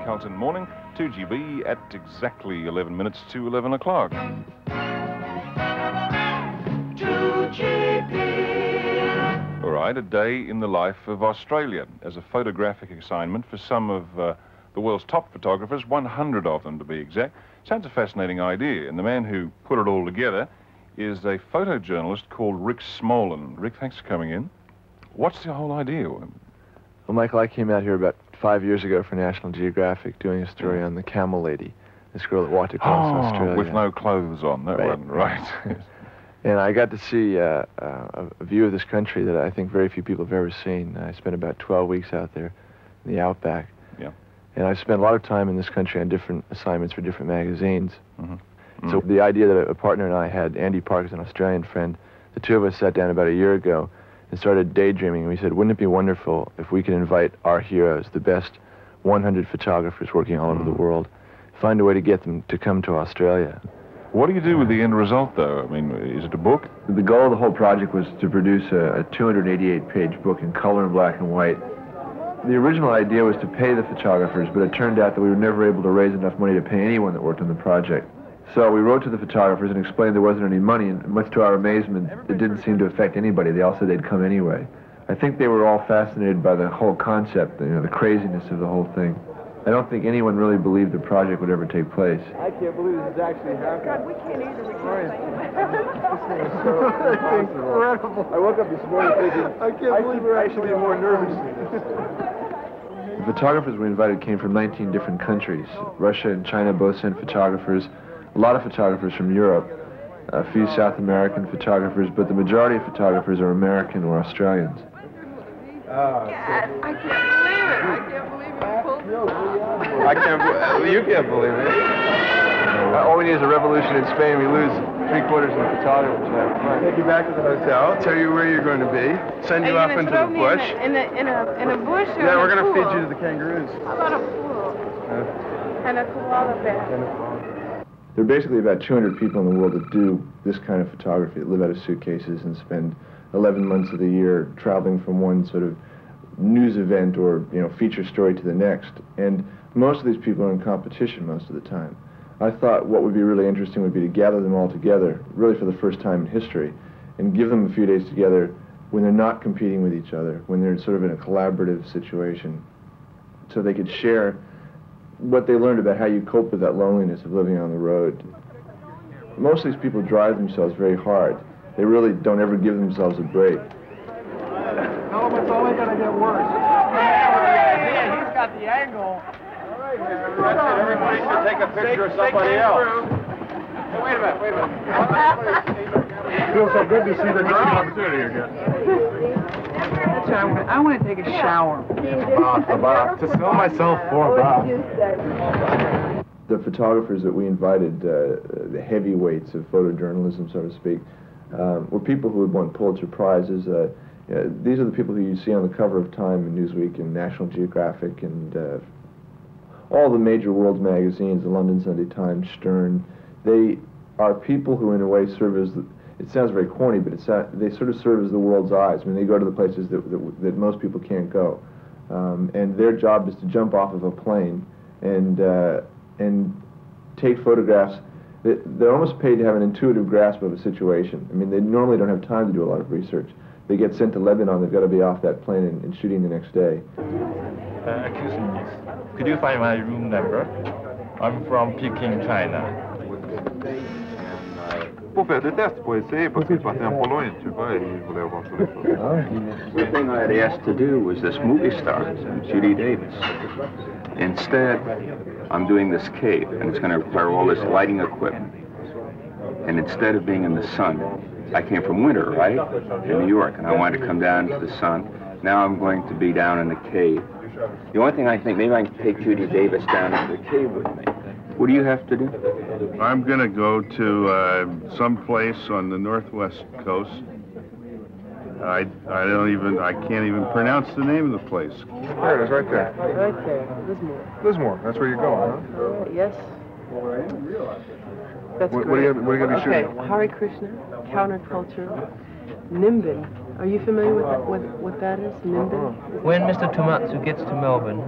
Carlton morning, 2GB at exactly 11 minutes to 11 o'clock. 2GB. All right, a day in the life of Australia as a photographic assignment for some of the world's top photographers, 100 of them to be exact. Sounds a fascinating idea, and the man who put it all together is a photojournalist called Rick Smolan. Rick, thanks for coming in. What's the whole idea? Well, Michael, I came out here about 5 years ago for National Geographic doing a story on the camel lady, this girl that walked across Australia. With no clothes on, that one, right. And I got to see a view of this country that I think very few people have ever seen. I spent about 12 weeks out there in the outback. Yeah. And I've spent a lot of time in this country on different assignments for different magazines. Mm-hmm. So the idea that a partner and I had, Andy Parker's an Australian friend, the two of us sat down about a year ago and started daydreaming. And we said, wouldn't it be wonderful if we could invite our heroes, the best 100 photographers working all over the world, find a way to get them to come to Australia. What do you do with the end result, though? I mean, is it a book? The goal of the whole project was to produce a 288-page book in color and black and white. The original idea was to pay the photographers, but it turned out that we were never able to raise enough money to pay anyone that worked on the project. So we wrote to the photographers and explained there wasn't any money, and much to our amazement, it didn't seem to affect anybody. They all said they'd come anyway. I think they were all fascinated by the whole concept, the craziness of the whole thing. I don't think anyone really believed the project would ever take place. I can't believe this is actually happening. God, we can't either. We This is so incredible. I woke up this morning thinking, I should be more nervous. The photographers we invited came from 19 different countries. Russia and China both sent photographers, a lot of photographers from Europe, a few South American photographers, but the majority of photographers are American or Australians. God, I can't believe it. I can't believe it. You can't believe it. All we need is a revolution in Spain. We lose 3/4 of the photographers. Take you back to the hotel, tell you where you're going to be, send you off into the bush. In a bush or Yeah, we're going to feed you to the kangaroos. How about a pool? And a koala bear. There are basically about 200 people in the world that do this kind of photography, that live out of suitcases and spend 11 months of the year traveling from one sort of news event or feature story to the next. And most of these people are in competition most of the time. I thought what would be really interesting would be to gather them all together, really for the first time in history, and give them a few days together when they're not competing with each other, when they're sort of in a collaborative situation, so they could share what they learned about how you cope with that loneliness of living on the road. Most of these people drive themselves very hard. They really don't ever give themselves a break. No, but it's only going to get worse. Yeah, he's got the angle. All right, man. That's it. Everybody should take a picture of somebody else. Hey, wait a minute. It feels so good to see the great opportunity again. That's right. I want to take a shower. A bath. To sell myself for a bath. The photographers that we invited, the heavyweights of photojournalism, so to speak, were people who had won Pulitzer Prizes. These are the people who you see on the cover of Time and Newsweek and National Geographic and all the major world magazines, the London Sunday Times, Stern. They are people who in a way serve as, it sounds very corny, but they sort of serve as the world's eyes. I mean, they go to the places that most people can't go. And their job is to jump off of a plane and take photographs. They're almost paid to have an intuitive grasp of a situation. I mean, they normally don't have time to do a lot of research. They get sent to Lebanon, they've got to be off that plane and shooting the next day. Excuse me, could you find my room number? I'm from Peking, China. Pour faire des tests, pour essayer, parce qu'il partait un peu loin, tu vois, et il voulait avoir tous les photos. The thing I had asked to do was this movie star, Judy Davis. Instead, I'm doing this cave, and it's going to require all this lighting equipment. And instead of being in the sun, I came from winter, right, in New York, and I wanted to come down to the sun. Now I'm going to be down in the cave. The only thing I think, maybe I can take Judy Davis down into the cave with me. What do you have to do? I'm going to go to some place on the northwest coast. I can't even pronounce the name of the place. There it is, right there. Right there. Lismore. That's where you're going, huh? Yes. That's What are you going to be shooting? Okay, Hare Krishna, counterculture, Nimbin. Are you familiar with what that is, Nimbin? When Mr. Tomatsu gets to Melbourne,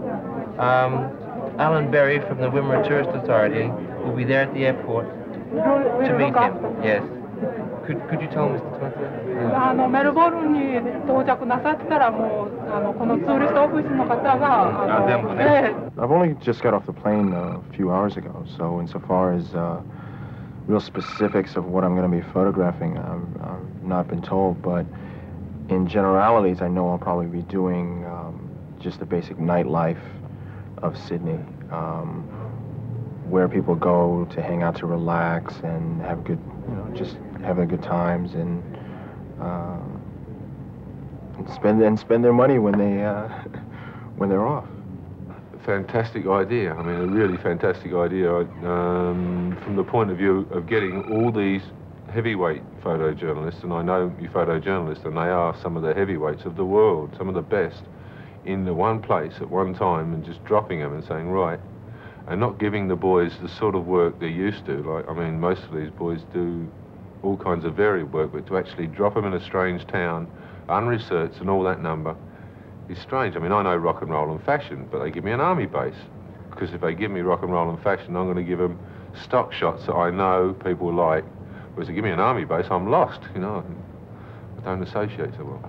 Alan Berry from the Wimmera Tourist Authority will be there at the airport to meet him. Yes. Could you tell Mr. Twenty? メルボルンに到着なさったらもうこのツーリストオフィスの方が全部ね。I've only just got off the plane a few hours ago, so insofar as real specifics of what I'm going to be photographing, I've not been told, but in generalities, I know I'll probably be doing just the basic nightlife of Sydney, where people go to hang out to relax and have good, just having good times and spend their money when they're off. Fantastic idea. I mean, a really fantastic idea. From the point of view of getting all these heavyweight photojournalists, and I know you photojournalists, and they are some of the heavyweights of the world, some of the best, in the one place at one time, and just dropping them and saying, right, and not giving the boys the sort of work they're used to. Like, I mean, most of these boys do all kinds of varied work, but to actually drop them in a strange town, unresearched and all that number, is strange. I mean, I know rock and roll and fashion, but they give me an army base. Because if they give me rock and roll and fashion, I'm going to give them stock shots that I know people like. Whereas if they give me an army base, I'm lost, I don't associate so well.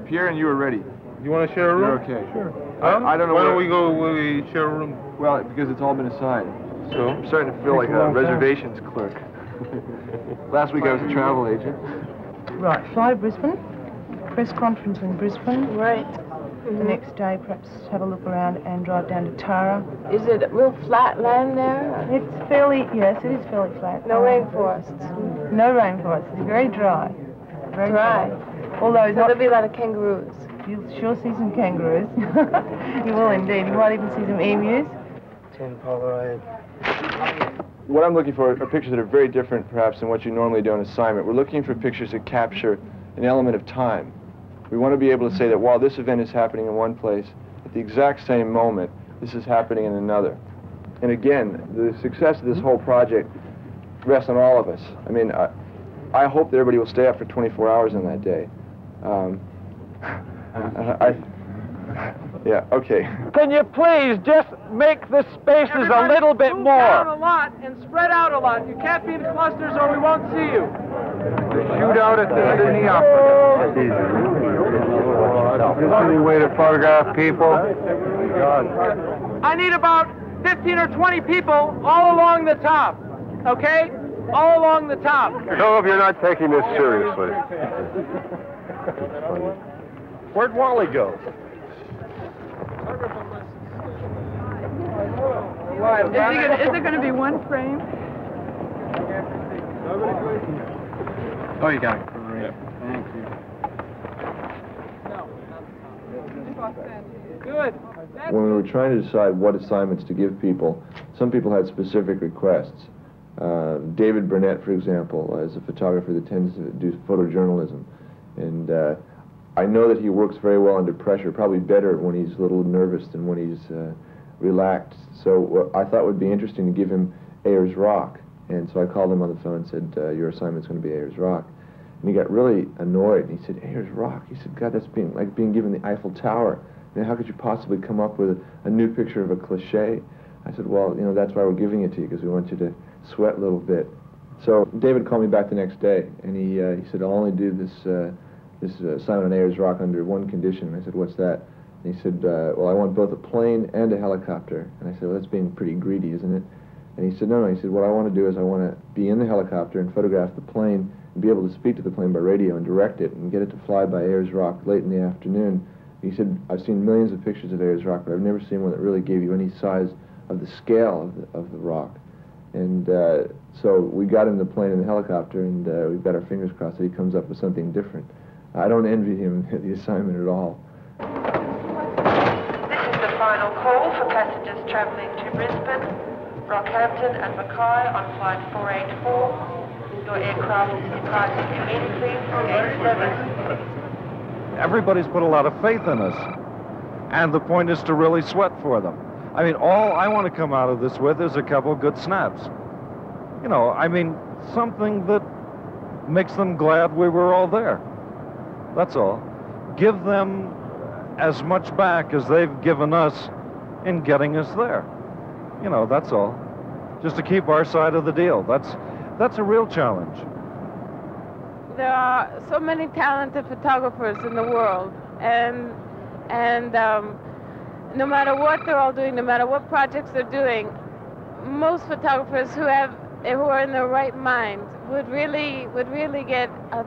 Pierre and you are ready. You want to share a room? You're okay. Sure. I don't know. Why don't we go, we share a room? Well, because it's all been assigned. So? I'm starting to feel like a reservations clerk. Last week I was a travel agent. Right, fly Brisbane. Press conference in Brisbane. Right. The next day, perhaps have a look around and drive down to Tara. Is it real flat land there? It's fairly, yes, it is fairly flat. No rainforests? No rainforests. It's very dry. Very dry. Although so there'll be a lot of kangaroos. You'll sure see some kangaroos. You will indeed. You might even see some emus. 10 Polaroid. What I'm looking for are pictures that are very different, perhaps, than what you normally do on assignment. We're looking for pictures that capture an element of time. We want to be able to say that while this event is happening in one place, at the exact same moment, this is happening in another. And again, the success of this whole project rests on all of us. I mean, I hope that everybody will stay up for 24 hours on that day. Yeah, okay. Can you please just make the spaces a little bit more? Down a lot and spread out a lot. You can't be in clusters or we won't see you. The shootout at the end of the opera. Is there any way to photograph people? I need about 15 or 20 people all along the top, okay? All along the top. Tell them you're not taking this seriously. Where'd Wally go? Is there going to be one frame? Oh, you got it. Great. Thank you. Good. When we were trying to decide what assignments to give people, some people had specific requests. David Burnett, for example, is a photographer that tends to do photojournalism. And I know that he works very well under pressure, probably better when he's a little nervous than when he's relaxed. So what I thought would be interesting to give him Ayers Rock. And so I called him on the phone and said, your assignment's going to be Ayers Rock. And he got really annoyed. And he said, Ayers Rock? He said, God, that's like being given the Eiffel Tower. How could you possibly come up with a new picture of a cliche? I said, well, that's why we're giving it to you, because we want you to sweat a little bit. So David called me back the next day, and he said, I'll only do this assignment on Ayers Rock under one condition. And I said, what's that? And he said, well, I want both a plane and a helicopter. And I said, well, that's being pretty greedy, isn't it? And he said, no. He said, what I want to do is I want to be in the helicopter and photograph the plane and be able to speak to the plane by radio and direct it and get it to fly by Ayers Rock late in the afternoon. He said, I've seen millions of pictures of Ayers Rock, but I've never seen one that really gave you any size of the scale of the rock. And so we got him the plane and the helicopter, and we've got our fingers crossed that he comes up with something different. I don't envy him the assignment at all. This is the final call for passengers travelling to Brisbane, Rockhampton and Mackay on flight 484. Your aircraft is departing immediately for Gate 7. Everybody's put a lot of faith in us, and the point is to really sweat for them. I mean, all I want to come out of this with is a couple good snaps. Something that makes them glad we were all there. That's all. Give them as much back as they've given us in getting us there. You know, that's all. Just to keep our side of the deal. That's a real challenge. There are so many talented photographers in the world, and no matter what they're all doing, no matter what projects they're doing, most photographers who are in their right mind would really get a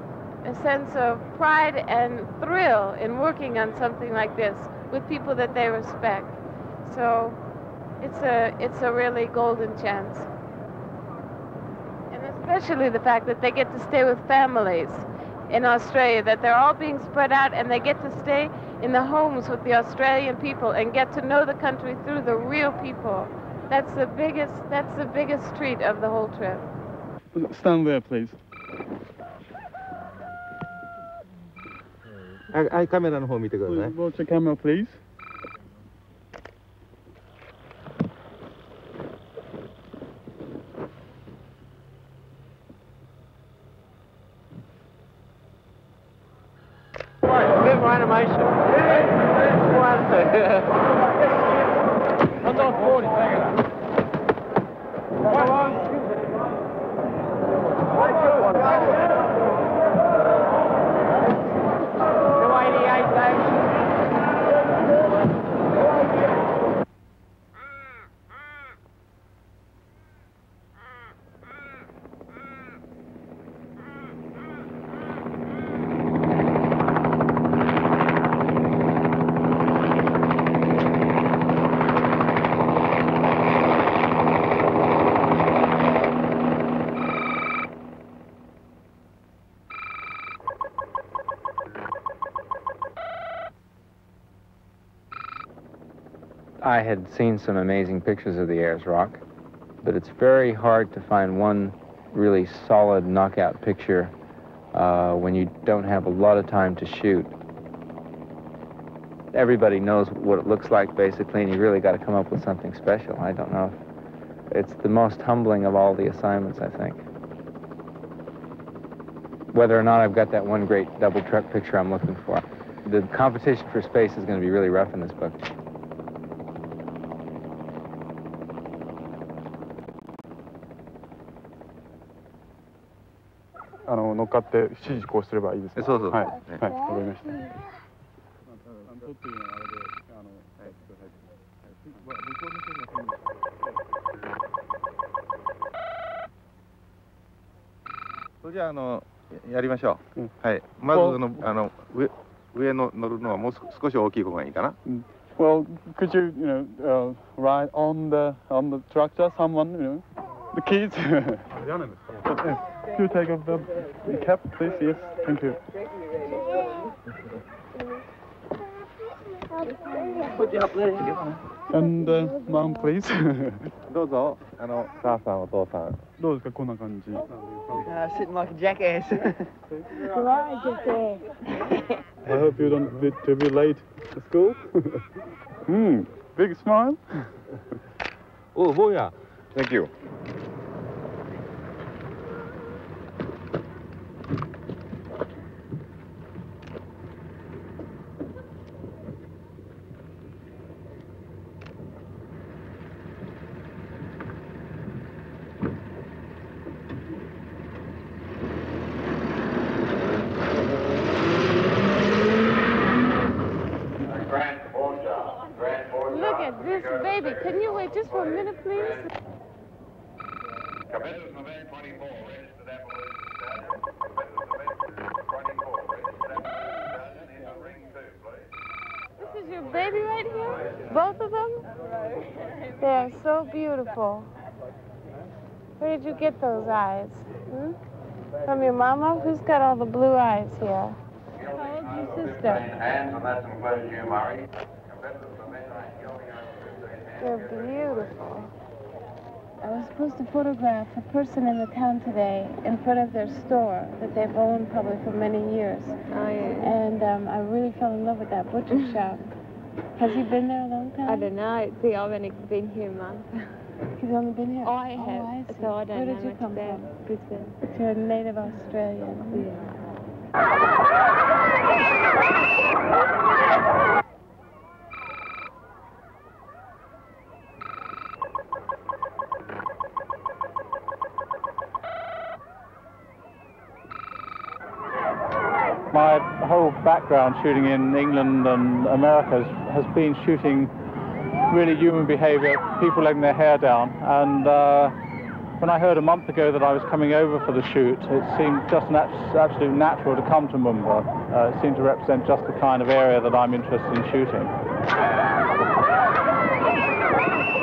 sense of pride and thrill in working on something like this with people that they respect. So it's a really golden chance. And especially the fact that they get to stay with families in Australia, that they're all being spread out and they get to stay in the homes with the Australian people and get to know the country through the real people. That's the biggest treat of the whole trip. Stand there, please. カメラの方見てください。 Watch the camera, please. Bit more animation. I'm not 40, take it out. Come on. I had seen some amazing pictures of the Ayers Rock, but it's very hard to find one really solid knockout picture when you don't have a lot of time to shoot. Everybody knows what it looks like, basically, and you really got to come up with something special. I don't know. It's the most humbling of all the assignments, I think. Whether or not I've got that one great double truck picture I'm looking for. The competition for space is going to be really rough in this book. I 乗っかって指示こうすればいいですね。そうそう。はい。はい。わかりました。それじゃあやりましょう。はい。まず上の乗るのはもう少し大きい方がいいかな。Well, could you, ride on the tractor? Someone, the kids. You take off the cap, please. Yes, thank you. Put you up there. And mom, please. どうぞ母さんお父さん。どうですかこんな感じ。Sitting like a jackass. I hope you don't to be late to school. Big smile. Oh yeah. Thank you. Look at this baby. Can you wait just for a minute, please? Cabezas November 24, registered Appaloosa Stallion. Cabezas November 24, registered Appaloosa Stallion. Here's a ring too, please. This is your baby right here? Both of them? They are so beautiful. Where did you get those eyes? From your mama? Who's got all the blue eyes here? How old's your sister? Hands, and that's in pleasure, you, Murray. They're beautiful. I was supposed to photograph a person in the town today in front of their store that they've owned probably for many years. Oh, yeah. And I really fell in love with that butcher shop. Has he been there a long time? I don't know. See, I've only been here a month. He's only been here? I have. Oh, I see. So I don't Where know did you much come about from? Brisbane. You're a native Australian. Yeah. My whole background shooting in England and America has been shooting really human behavior, people letting their hair down. And when I heard a month ago that I was coming over for the shoot, it seemed just absolutely natural to come to Mumba. It seemed to represent just the kind of area that I'm interested in shooting.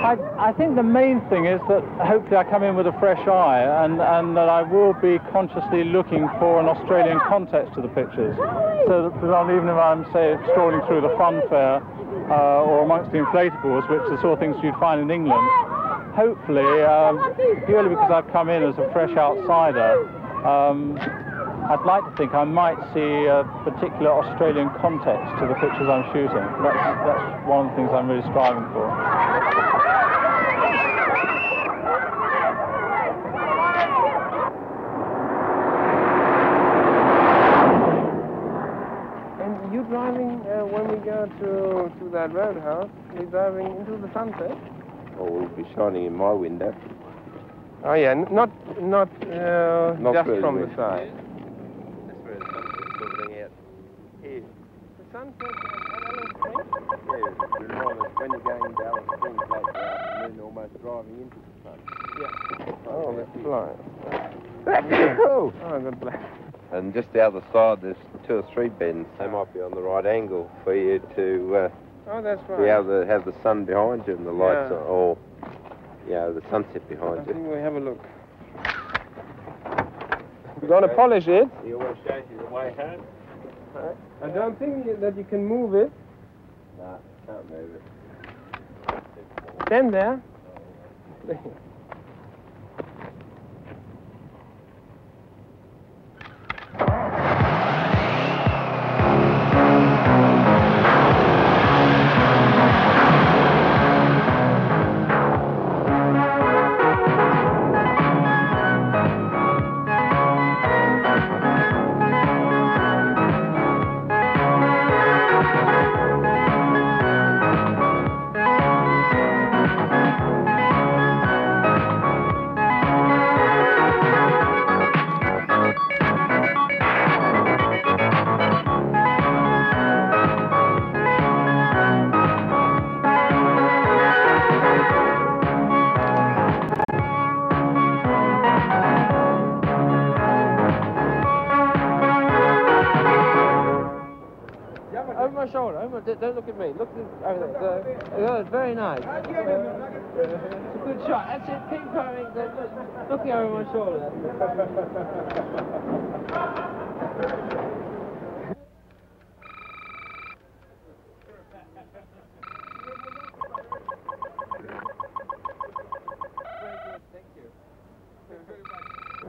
I think the main thing is that hopefully I come in with a fresh eye and that I will be consciously looking for an Australian context to the pictures. So that even if I'm, say, strolling through the fun fair or amongst the inflatables, which are the sort of things you'd find in England, hopefully, purely because I've come in as a fresh outsider, I'd like to think I might see a particular Australian context to the pictures I'm shooting. That's one of the things I'm really striving for. Driving when we go to that roadhouse, we're driving into the sunset. Oh, we'll be shining in my window. Oh yeah, not just really from good. the side. That's where the sunset's looking out. Here. The sunset Yeah, remind us when you're going to Alice Springs late in the afternoon, almost driving into the sun. Yeah. Oh, that's flying. That's cool. Oh, good bless. And just the other side, there's 2 or 3 bends. They might be on the right angle for you to oh, that's right. be able to have the sun behind you and the lights, or the sunset behind I you. think we'll have a look. We're going to polish it. You want to show you the way home? I don't think that you can move it. No, can't move it. Stand there. Don't look at me. Look over there. It's very nice. It's a good shot. That's it. Keep going. Looking over my shoulder.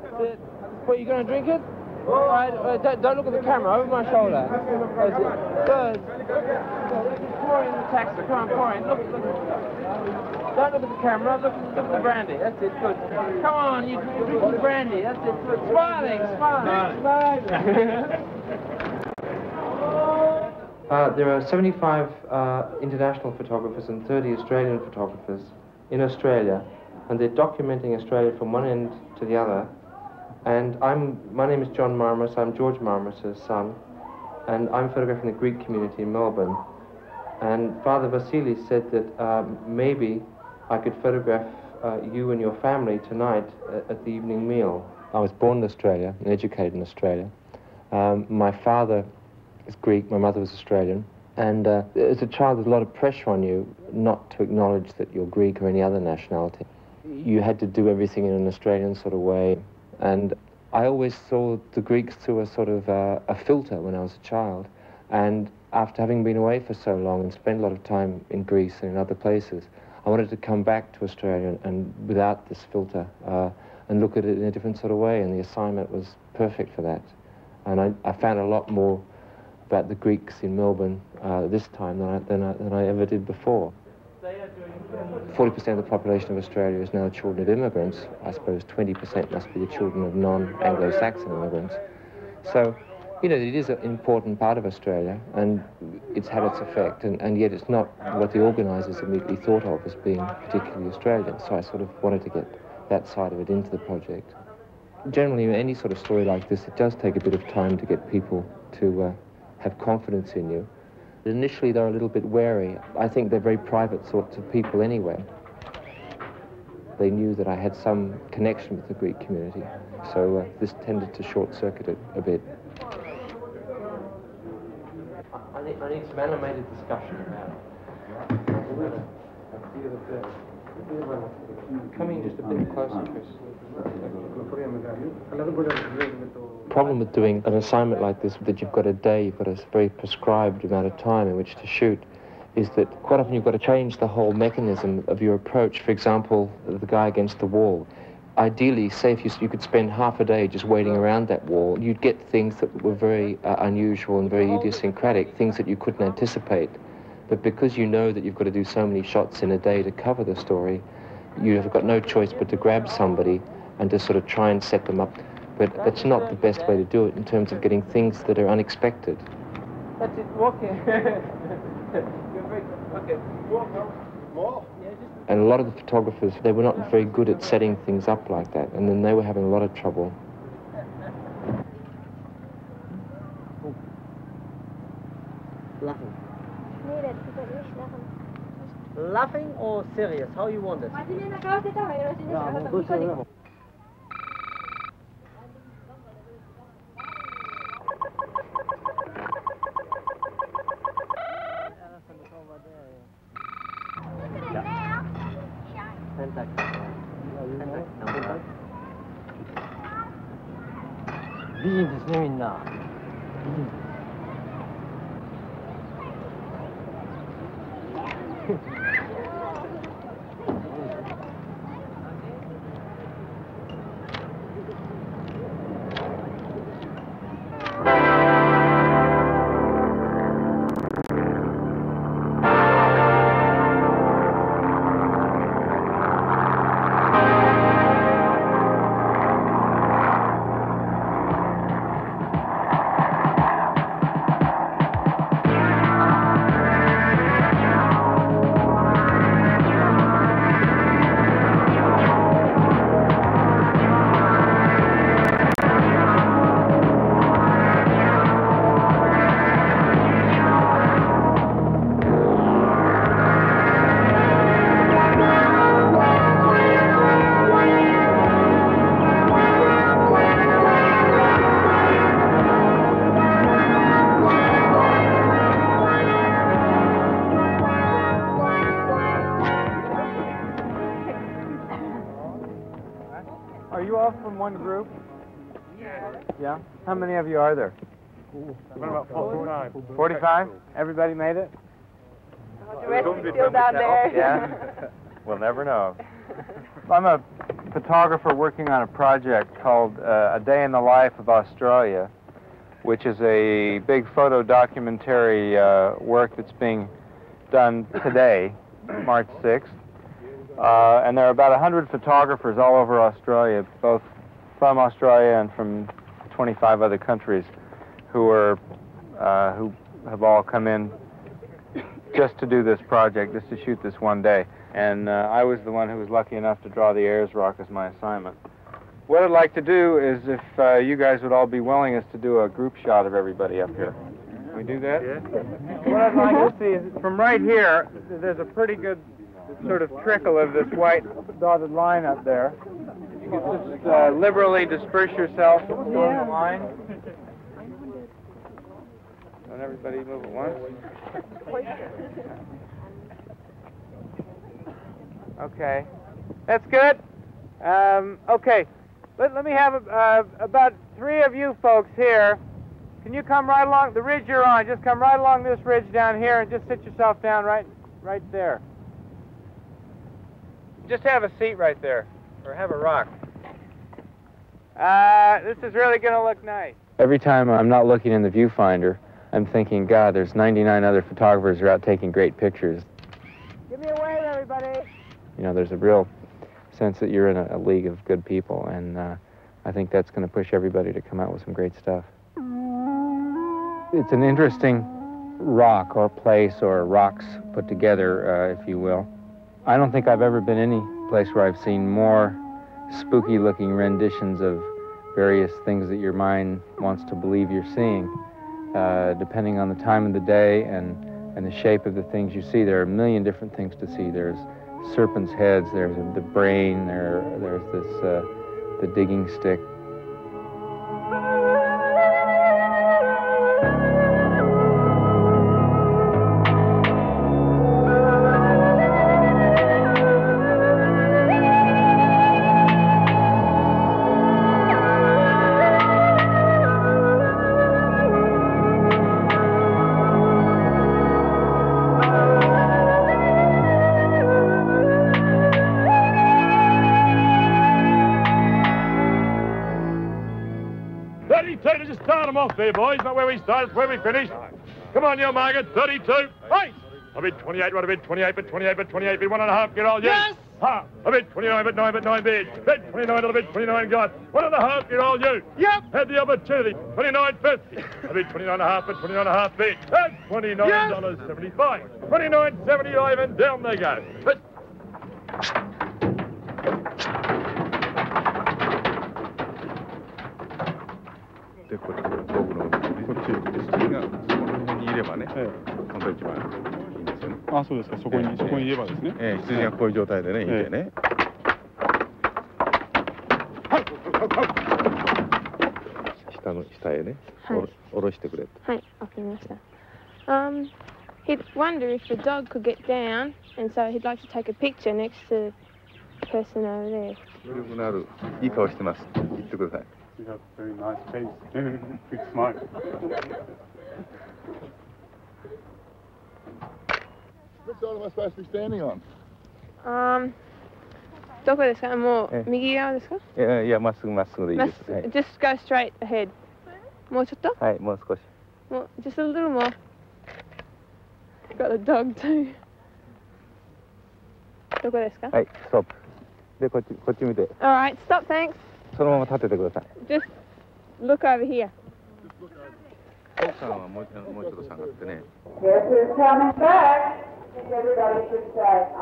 That's it. What, you going to drink it? All right, don't look at the camera, over my shoulder. That's it. Good. Pour in the taxi. Come on, pour in. Look. Don't look at the camera, look at the brandy. That's it, good. Come on, you drink the brandy. That's it, good. Smiling. There are 75 international photographers and 30 Australian photographers in Australia, and they're documenting Australia from one end to the other. And my name is John Marmus. I'm George Marmus's son, and I'm photographing the Greek community in Melbourne. And Father Vasilis said that maybe I could photograph you and your family tonight at the evening meal. I was born in Australia and educated in Australia. My father is Greek, my mother was Australian. And as a child, there's a lot of pressure on you not to acknowledge that you're Greek or any other nationality. You had to do everything in an Australian sort of way. And I always saw the Greeks through a sort of a filter when I was a child. And after having been away for so long and spent a lot of time in Greece and in other places, I wanted to come back to Australia and without this filter and look at it in a different sort of way, and the assignment was perfect for that. And I found a lot more about the Greeks in Melbourne this time than I ever did before. 40% of the population of Australia is now children of immigrants. I suppose 20% must be the children of non-Anglo-Saxon immigrants. So, you know, it is an important part of Australia, and it's had its effect, and yet it's not what the organisers immediately thought of as being particularly Australian. So I sort of wanted to get that side of it into the project. Generally, any sort of story like this, it does take a bit of time to get people to have confidence in you. Initially, they're a little bit wary. I think they're very private sorts of people anyway. They knew that I had some connection with the Greek community, so this tended to short-circuit it a bit. I need some animated discussion about it. Coming just a bit closer, Chris. The problem with doing an assignment like this, that you've got a day, you've got a very prescribed amount of time in which to shoot, is that quite often you've got to change the whole mechanism of your approach. For example, the guy against the wall. Ideally, say if you could spend half a day just waiting around that wall, you'd get things that were very unusual and very idiosyncratic, things that you couldn't anticipate. But because you know that you've got to do so many shots in a day to cover the story, you've got no choice but to grab somebody and to sort of try and set them up. But that's not the best way to do it in terms of getting things that are unexpected. That's it, walking. Okay, more. And a lot of the photographers, they were not very good at setting things up like that, and then they were having a lot of trouble. Laughing. Laughing or serious? How you want it? One group? Yeah? How many of you are there? About 45. 45? Everybody made it? The rest is still down there. Yeah? We'll never know. I'm a photographer working on a project called A Day in the Life of Australia, which is a big photo documentary work that's being done today, March 6th. And there are about 100 photographers all over Australia, both from Australia and from 25 other countries, who have all come in just to do this project, just to shoot this one day. And I was the one who was lucky enough to draw the Ayers Rock as my assignment. What I'd like to do is, if you guys would all be willing, is to do a group shot of everybody up here. Can we do that? Yeah. What I'd like to see is, from right here, there's a pretty good sort of trickle of this white dotted line up there. You can just liberally disperse yourself along the line. Don't everybody move at once. Okay, that's good. Okay, let me have about 3 of you folks here. Can you come right along the ridge you're on? Just come right along this ridge down here and just sit yourself down right there. Just have a seat right there, or have a rock. This is really going to look nice. Every time I'm not looking in the viewfinder, I'm thinking, God, there's 99 other photographers who are out taking great pictures. Give me a wave, everybody. You know, there's a real sense that you're in a league of good people, and I think that's going to push everybody to come out with some great stuff. It's an interesting rock or place, or rocks put together, if you will. I don't think I've ever been any place where I've seen more spooky-looking renditions of various things that your mind wants to believe you're seeing Depending on the time of the day and the shape of the things you see, there are a million different things to see. There's serpent's heads, there's the brain, there's this, the digging stick. Just start them off there, boys. Not where we started, it's where we finished. Come on, you Margaret. 32. Hey! I bid 28, what a bid 28, but 28, but 28, bid 1.5, get all, yes! Yes! Ha! I bid 29, but 9, but 9 bid. Bid 29, a bid 29, got 1.5, get all, you. Yep! Had the opportunity. 29.50. I bid 29.5, but 29.5 bid. That's $29.75. Yes! 29.75, and down they go. But... He'd wonder if the dog could get down, and so he'd like to take a picture next to the person over there. You have a very nice face. Big smile. Which side am I supposed to be standing on? どこですか？もう右側ですか？いや、まっすぐでいいです。はい。Just go straight ahead. もうちょっと？はい、もう少し。もう just a little more. Got a dog too. どこですか？はい、ストップ。で、こっち見て。Alright, stop, thanks. そのまま立ててください。Just look over here. 奥さんはもうちょっと下がってね。Guess who's coming back? I think everybody should say, it's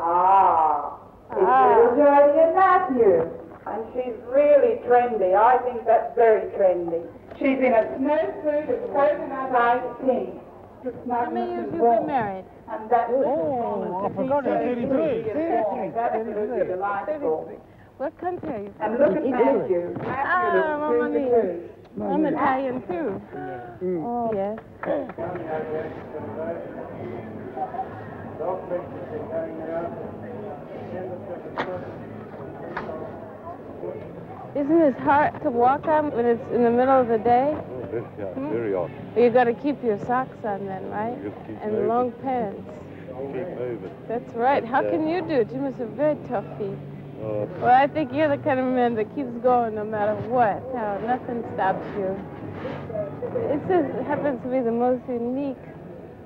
little Jodie and Matthew. And she's really trendy. I think that's very trendy. She's in a snowsuit of coconut iced tea. How many years have you been married? And that's I forgot it. 33. That's absolutely delightful. What country are you from? And look at Matthew. Matthew looks I'm Italian too. Oh, yes. Isn't it hard to walk on when it's in the middle of the day? Oh, very hot. You got to keep your socks on then, right? And moving. Long pants. Keep moving. That's right. How can you do it? You must have very tough feet. Well, I think you're the kind of man that keeps going no matter what. How nothing stops you. It happens to be the most unique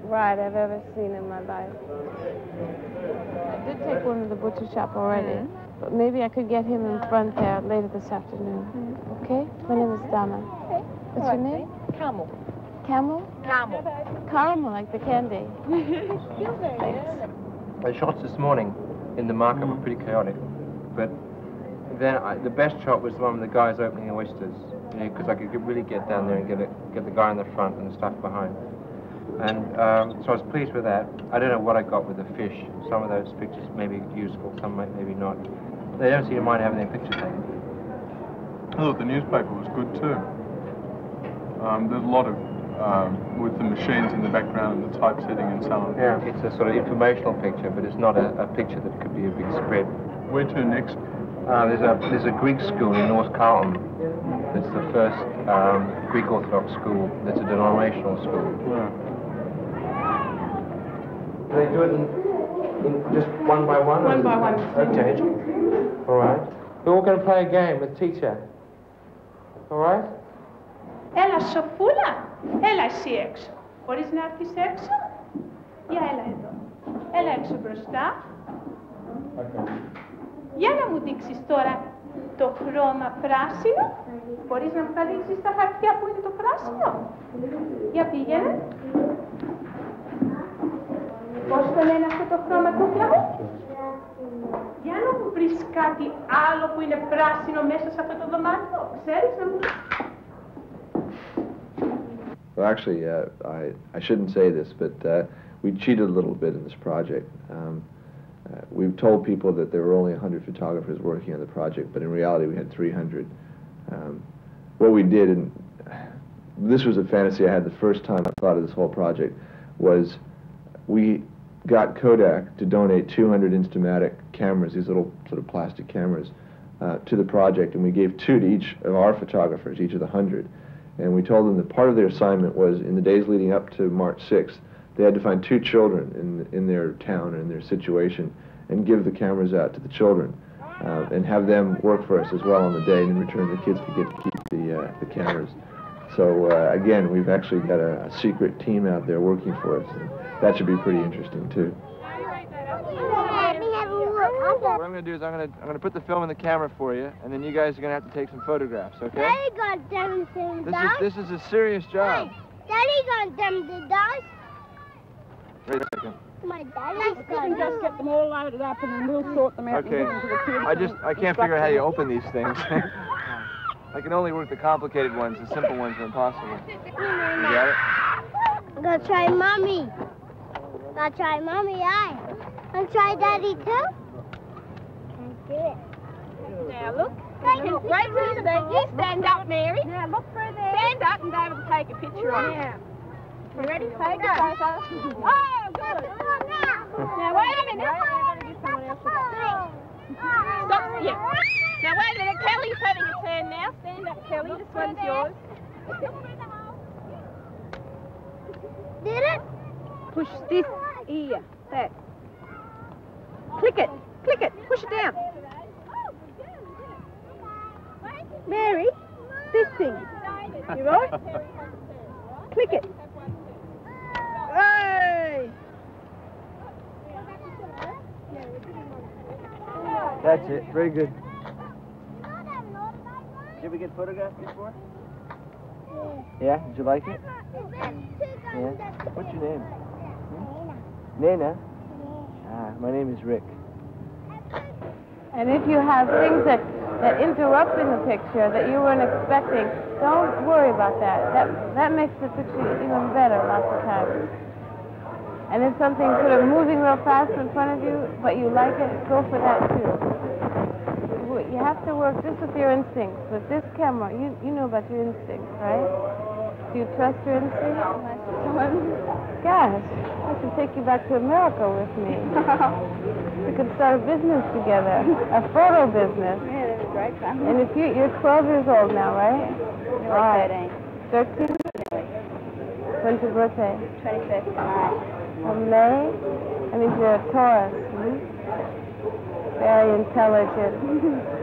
ride I've ever seen in my life. I did take one to the butcher shop already, but maybe I could get him in front there later this afternoon. Okay? My name is Donna. What's your name? Camel. Camel? Camel. Caramel, like the candy. The shots this morning in the market were pretty chaotic. But then the best shot was the one with the guys opening the oysters, because I could really get down there and get the guy in the front and the stuff behind. And so I was pleased with that. I don't know what I got with the fish. Some of those pictures may be useful, some maybe not. They don't seem to mind having their pictures taken. I thought the newspaper was good too. There's a lot of, with the machines in the background and the typesetting and so on. Yeah, it's a sort of informational picture, but it's not a picture that could be a big spread. Where to next? There's a Greek school in North Carlton. It's the first Greek Orthodox school. It's a denominational school. Yeah. They do it in just one by one? One by one. Okay. All right. We're all going to play a game with teacher. All right? Έλα, Σοφούλα. Έλα εσύ έξω. Μπορείς να έρθεις έξω? Για έλα εδώ. Έλα έξω μπροστά. Για να μου δείξεις τώρα το χρώμα πράσινο. Μπορείς να μου τα δείξεις τα χαρτιά που είναι το πράσινο. Για πήγαινε. Πώς το λένε αυτό το χρώμα, κούκλα μου? Για να μου βρεις κάτι άλλο που είναι πράσινο μέσα σε αυτό το δωμάτιο. Ξέρεις να μου... Well, actually, I shouldn't say this, but we cheated a little bit in this project. We've told people that there were only 100 photographers working on the project, but in reality we had 300. What we did, and this was a fantasy I had the first time I thought of this whole project, was we got Kodak to donate 200 Instamatic cameras, these little sort of plastic cameras, to the project, and we gave 2 to each of our photographers, each of the 100. And we told them that part of their assignment was, in the days leading up to March 6th, they had to find 2 children in their town or in their situation and give the cameras out to the children and have them work for us as well on the day, and in return the kids could get to keep the cameras. So again, we've actually got a secret team out there working for us, and that should be pretty interesting too. What I'm going to do is I'm going to put the film in the camera for you, and then you guys are going to have to take some photographs, okay? Daddy got them to dust. This is a serious job. Daddy got them to dust. Wait a second. My daddy's You can just get them all loaded up and then we'll sort them out Okay. and give them to the kids. I can't figure out how you open these things. I can only work the complicated ones. The simple ones are impossible. You got it? Go try mommy. Go try mommy, and try daddy too. Do it. Now look. Right through there. You stand up, Mary. Now look for there. Stand up and David will take a picture of you. You ready? Take a photo. Oh, good. Now wait a minute. Stop. Yeah. Now wait a minute. Kelly's having a turn now. Stand up, Kelly. This one's yours. Did it? Push this ear. That. Click it. Click it. Push it down. Mary, this thing. You right? Click it. Hey! That's it. Very good. Did you ever get photographed before? Yeah? Did you like it? Yeah? What's your name? Nana? Ah, my name is Rick. And if you have things that interrupt in the picture that you weren't expecting, don't worry about that. That makes the picture even better lots of times. And if something's sort of moving real fast in front of you, but you like it, go for that too. You have to work just with your instincts. With this camera, you know about your instincts, right? Do you trust your instincts? Gosh, I should take you back to America with me. We could start a business together, a photo business. Yeah, that'd be great fun. And if you're 12 years old now, right? All right. 13? When's your birthday? 25th May. Of May? That means you're a Taurus. Very intelligent.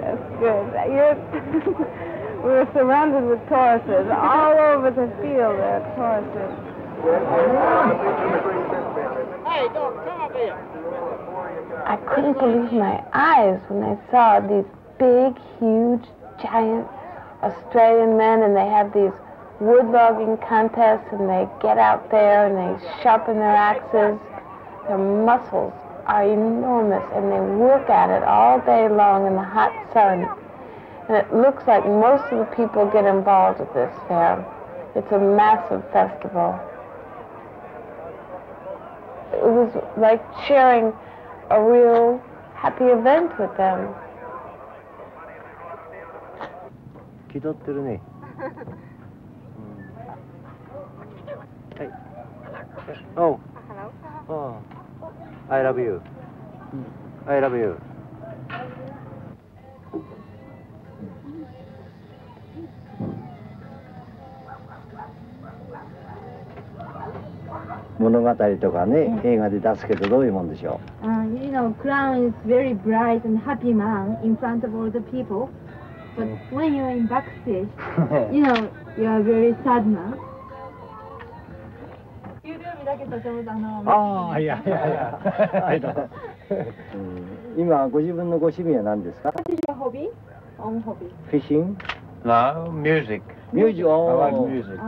That's good. We were surrounded with Tauruses. All over the field there are Tauruses. Hey, Doc, come up here. I couldn't believe my eyes when I saw these big, huge, giant Australian men, and they have these wood logging contests, and they get out there and they sharpen their axes. Their muscles are enormous, and they work at it all day long in the hot sun. And it looks like most of the people get involved at this fair. It's a massive festival. It was like sharing a real happy event with them. 気取ってるね。はい。Oh. Oh. I love you. I love you. 物語とかね、映画で出すけどどういうもんでしょう。You know, clown is very bright and happy man in front of all the people, but when you're in backstage, you know, you are very sad man. ああ、いやいやいや。はいどうぞ。今ご自分のご趣味は何ですか？ What is your hobby? Own hobby? Fishing? No, music. Music. Oh. I like music.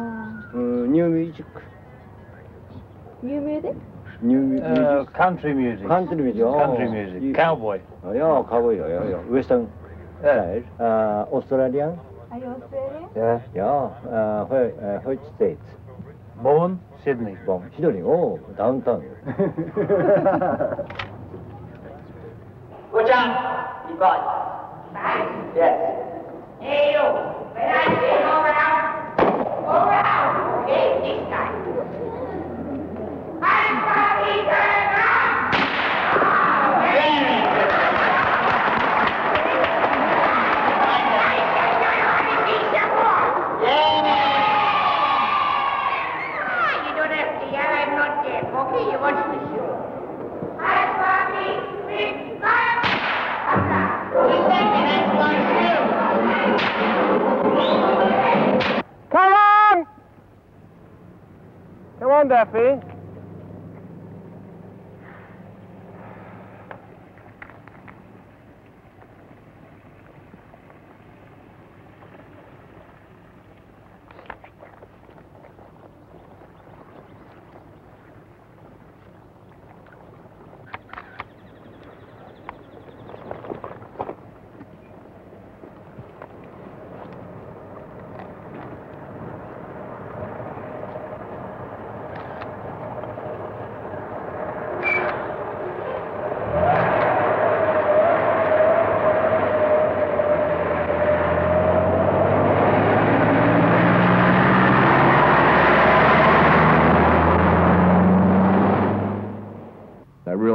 New music. New music? New music. Country music. Country music. Oh. Country music. Cowboy. Yeah, cowboy. Yeah. Western style. Australian? Are you Australian? Yeah. Yeah. Which states? Born Sydney. Born Sydney. Oh, downtown. Good job, you boys. Yes. Hey, you. When I say go around. Okay, this guy. You don't have to yell, I'm not deaf, okay? You watch the show. Come on! Come on, Duffy.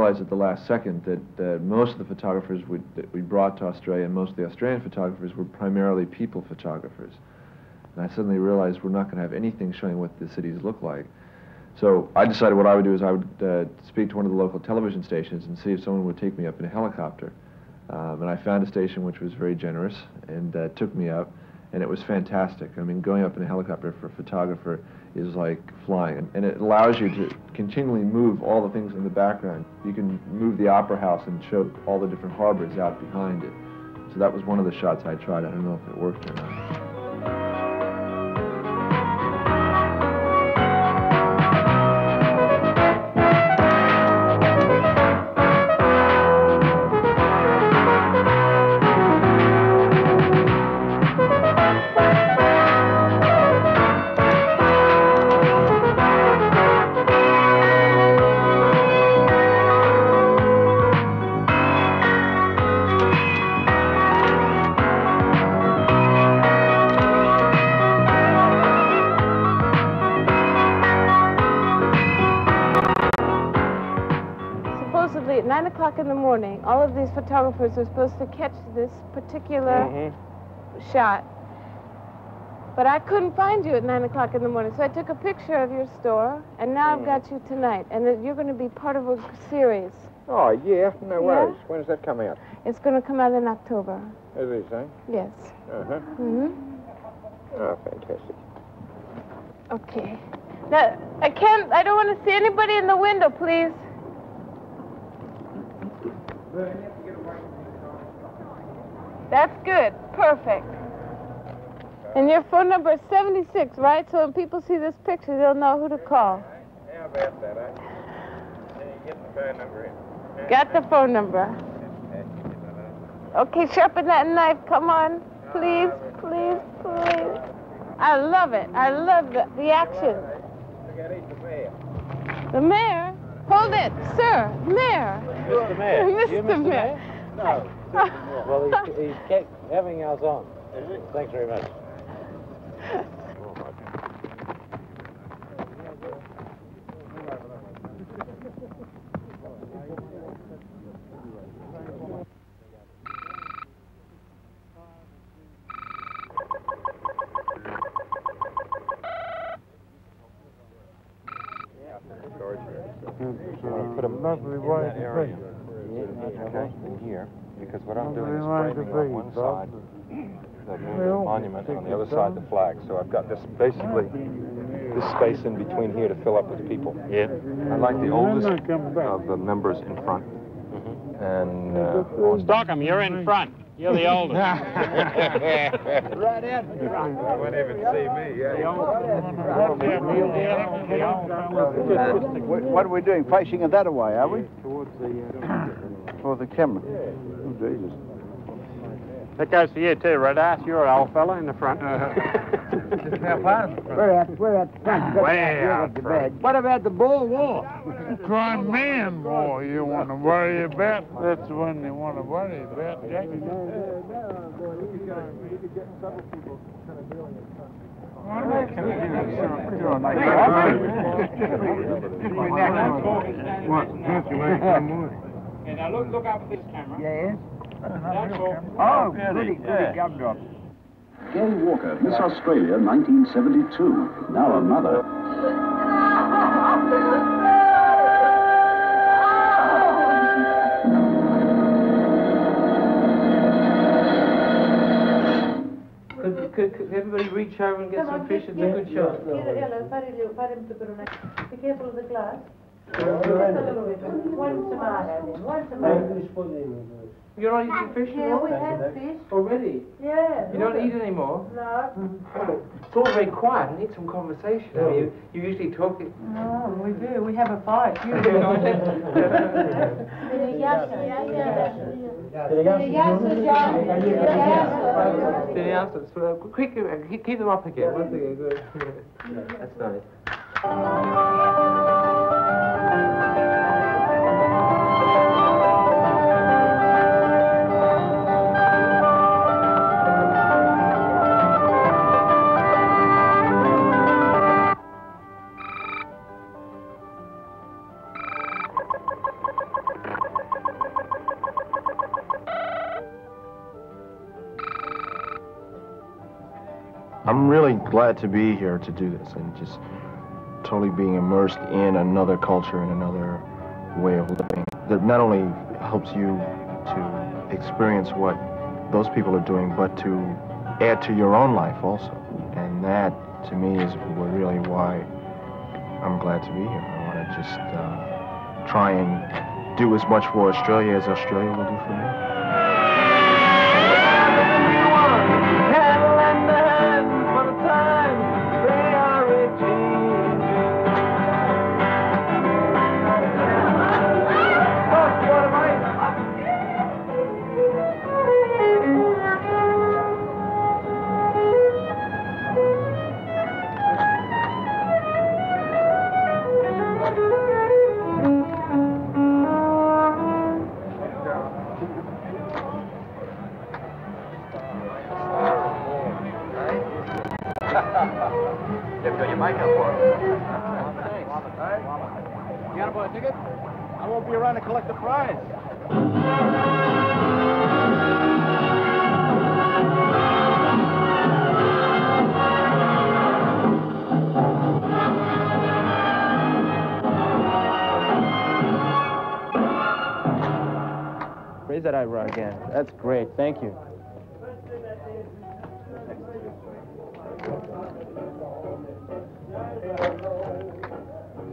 At the last second that most of the photographers that we brought to Australia, and most of the Australian photographers, were primarily people photographers. And I suddenly realized we're not going to have anything showing what the cities look like. So I decided what I would do is I would speak to one of the local television stations and see if someone would take me up in a helicopter. And I found a station which was very generous and took me up, and it was fantastic. I mean, going up in a helicopter for a photographer is like flying, and it allows you to continually move all the things in the background. You can move the opera house and show all the different harbors out behind it. So that was one of the shots I tried. I don't know if it worked or not. At 9 o'clock in the morning, all of these photographers are supposed to catch this particular shot. But I couldn't find you at 9 o'clock in the morning, so I took a picture of your store, and now I've got you tonight, and you're going to be part of a series. Oh, yeah? No worries. When does that come out? It's going to come out in October. It is, eh? Yes. Uh-huh. Mm-hmm. Oh, fantastic. Okay. Now, I don't want to see anybody in the window, please. That's good. Perfect. And your phone number is 76, right? So when people see this picture, they'll know who to call. How about that, eh? Get the phone number in. Got the phone number. Okay, sharpen that knife. Come on. Please, please, please. I love it. I love the action. The mayor? Hold it, sir. Mayor. Mr. Mayor. Mr. Mayor. No. Well, he's kept having us on. Thanks very much. Put a lovely way to be. Okay, in here, because what I'm doing is framing on one side the monument, on the other side the flag. So I've got this basically this space in between here to fill up with people. Yeah. I like the oldest of the members in front. And Stockham, you're in front. You're the oldest. Right out front. They won't even see me, yeah. What are we doing? Facing it that way, are we? Towards the camera. Oh, Jesus. That goes for you too, Red Ass. You're an old fella in the front. We're at the front. Way out front. What about the Boer War? Crimean War you want to worry about? That's the one you want to worry about, Jack. Now look up at this camera. Yes. Oh, goody gumdrop. Gary Walker, Miss Australia, 1972. Now a mother. Could everybody reach over and get some fish? It's a good shot. Be careful of the glass. Once a mile. You're not eating fish Yeah, anymore? we had fish. Already? Yeah. You don't eat anymore? No. It's all very quiet. I need some conversation. I mean, you usually talk. No, we do. We have a fight. Quick, keep them up again. One thing, good. That's nice. I'm really glad to be here to do this and just totally being immersed in another culture and another way of living that not only helps you to experience what those people are doing, but to add to your own life also. And that, to me, is really why I'm glad to be here. I want to just try and do as much for Australia as Australia will do for me. You've got your makeup on. Thanks. You gotta buy a ticket? I won't be around to collect the prize. Raise that eyebrow again. That's great. Thank you.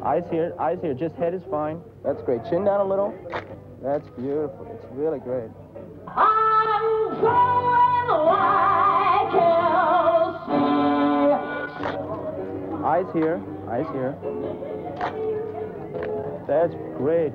Eyes here, just head is fine. That's great. Chin down a little. That's beautiful. It's really great. I'm going like hell. Eyes here. That's great.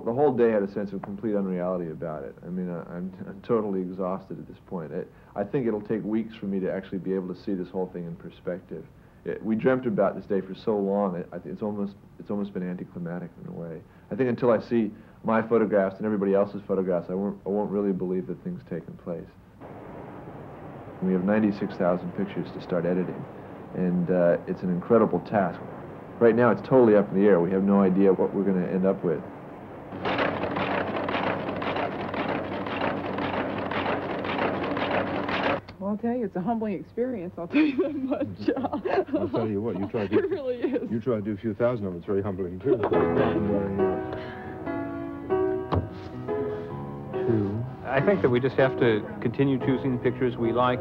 The whole day had a sense of complete unreality about it. I mean, I'm totally exhausted at this point. I think it'll take weeks for me to actually be able to see this whole thing in perspective. We dreamt about this day for so long. I think it's almost been anticlimactic in a way. I think until I see my photographs and everybody else's photographs, I won't really believe that things taken place. We have 96,000 pictures to start editing, and it's an incredible task. Right now, it's totally up in the air. We have no idea what we're going to end up with. Well, I'll tell you, it's a humbling experience. I'll tell you that much. I'll tell you what, you try to it really is. You try to do a few thousand of them, it's very humbling too. 2 I think that we just have to continue choosing the pictures we like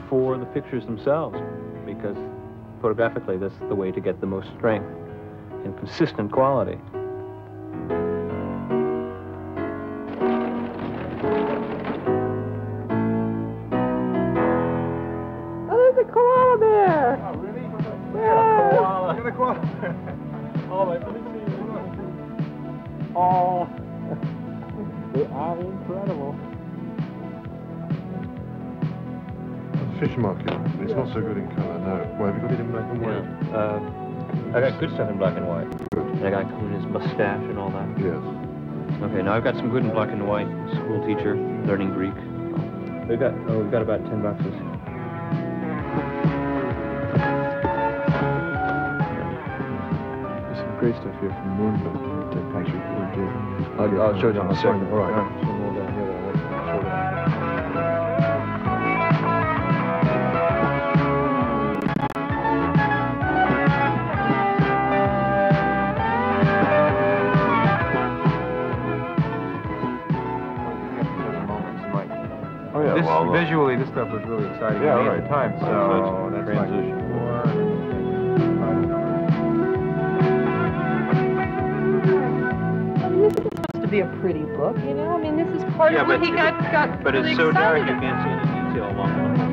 for the pictures themselves, because photographically that's the way to get the most strength and consistent quality. Oh, there's a koala bear! Oh, really? Yeah. Koala. Got a koala. Oh, let me see. Oh, they are incredible. The fish market, it's not so good in colour, no. Well, have you got it in black and white? I got good stuff in black and white. That guy clean his mustache and all that. Yes. Okay, now I've got some good in black and white. School teacher, learning Greek. We've got about 10 boxes. There's some great stuff here from Nuremberg. Patrick would do. I'll show you in a second. All right. Some more down here that I want to show you. Oh yeah, This, well, visually, this stuff was really exciting yeah, to me right. at the time. So that's transition. This is supposed to be a pretty book, you know? I mean, this is part of what he got but really it's so dark excited you can't see any detail along the line.